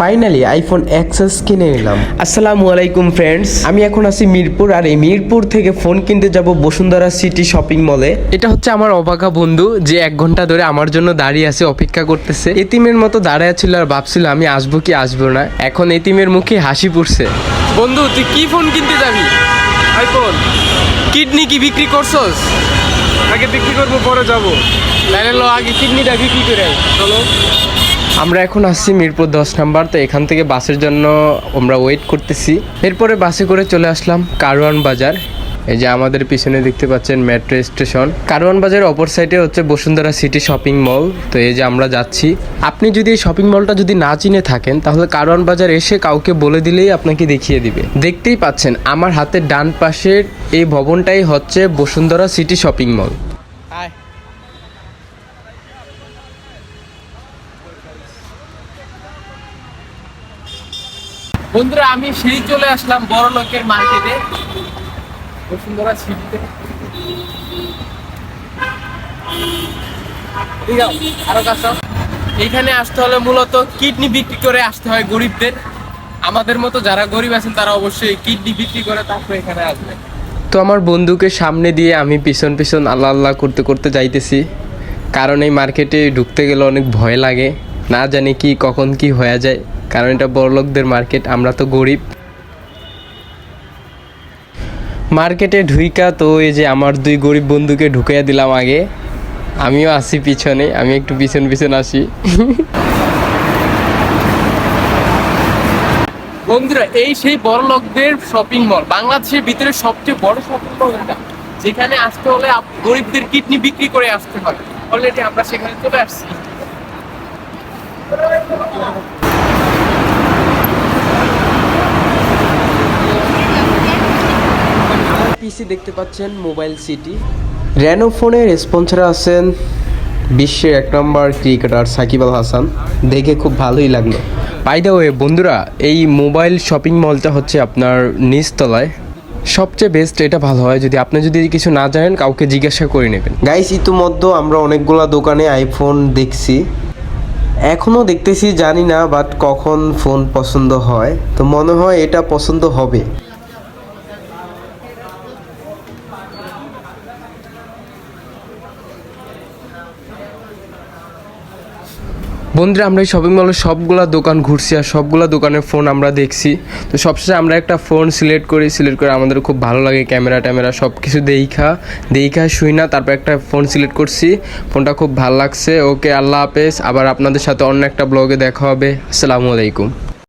Finally iPhone XS কিনে নিলাম। আসসালামু আলাইকুম ফ্রেন্ডস, আমি এখন আছি মিরপুর, আর এই মিরপুর থেকে ফোন কিনতে যাব বসুন্ধরা সিটি শপিং মলে। এটা হচ্ছে আমার অবাকা বন্ধু, যে 1 ঘন্টা ধরে আমার জন্য দাঁড়িয়ে আছে, অপেক্ষা করতেছে। এতিমের মতো দাঁড়ায় ছিল আর ভাবছিল আমি আসবো কি আসবো না। এখন এতিমের মুখে হাসি পড়ছে। বন্ধু, তুই কি ফোন কিনতে যাবি? আইফোন। কিডনি কি বিক্রি করছস? আগে বিক্রি করবো, পরে যাবো। তাহলে লো আগে কিডনিটা বিক্রি করে আই। চলো। আমরা এখন আসছি মিরপুর 10 নাম্বার, তো এখান থেকে বাসের জন্য আমরা ওয়েট করতেছি। এরপরে বাসে করে চলে আসলাম কারওয়ান বাজার। এই যে আমাদের পিছনে দেখতে পাচ্ছেন মেট্রো স্টেশন। কারওয়ান বাজারের অপর সাইডে হচ্ছে বসুন্ধরা সিটি শপিং মল। তো এই যে আমরা যাচ্ছি। আপনি যদি এই শপিং মলটা যদি না চিনে থাকেন, তাহলে কারওয়ান বাজার এসে কাউকে বলে দিলেই আপনাকে দেখিয়ে দিবে। দেখতেই পাচ্ছেন আমার হাতের ডান পাশের এই ভবনটাই হচ্ছে বসুন্ধরা সিটি শপিং মল। বন্ধুরা, আমি সেই চলে আসলাম বড় লোকের মার্কেটে, বসুন্ধরা সিটিতে। আরো কাছে এইখানে আসতে হলে মূলত কিডনি বিক্রি করে আসতে হয় গরিবদের। আমাদের মতো যারা গরিব আছেন তারা অবশ্যই কিডনি বিক্রি করে তারপর এখানে আসবে। তো আমার বন্ধুকে সামনে দিয়ে আমি পিছন পিছন আল্লাহ আল্লাহ করতে করতে যাইতেছি, কারণ এই মার্কেটে ঢুকতে গেলে অনেক ভয় লাগে, না জানি কি কখন কি হয়ে যায়, কারণ এটা বড়লোকদের মার্কেট, আমরা তো গরিব। মার্কেটে ঢুইকা তো এই যে আমার 2 গরিব বন্ধুকে ঢুকাইয়া দিলাম আগে, আমিও আসি পিছনে, আমি একটু পিছন পিছন আসি। বন্ধুরা, এই সেই বড়লোকদের শপিং মল, বাংলাদেশের ভিতরে সবচেয়ে বড় শপিং মল এটা, যেখানে আসতে হলে গরিবদের কিডনি বিক্রি করে আসতে হয়। অলরেডি আমরা সেখানে চলে আসছি। পিসি দেখতে পাচ্ছেন মোবাইল সিটি। রেনো ফোনের স্পন্সর আছেন বিশ্বের 1 নম্বর ক্রিকেটার সাকিব আল হাসান, দেখে খুব ভালোই লাগলো। বাই দ্য ওয়ে বন্ধুরা, এই মোবাইল শপিং মলটা হচ্ছে আপনার নিচতলায়। সবচেয়ে বেস্ট এটা ভালো হয় যদি আপনি যদি কিছু না জানেন কাউকে জিজ্ঞাসা করে নেবেন। গাইস, ইতিমধ্যে আমরা অনেকগুলা দোকানে আইফোন দেখছি, এখনও দেখতেছি, জানি না বাট কখন ফোন পছন্দ হয়, তো মনে হয় এটা পছন্দ হবে। বন্ধুরা, আমরা এই শপিং মলের সবগুলা দোকান ঘুরছি আর সবগুলা দোকানের ফোন আমরা দেখছি। তো সবশেষে আমরা একটা ফোন সিলেক্ট করে আমাদের খুব ভালো লাগে, ক্যামেরা ট্যামেরা সব কিছু দেখা শুই না, তারপর একটা ফোন সিলেক্ট করছি, ফোনটা খুব ভালো লাগছে। ওকে, আল্লাহ হাফেজ। আবার আপনাদের সাথে অন্য একটা ব্লগে দেখা হবে। আসসালামু আলাইকুম।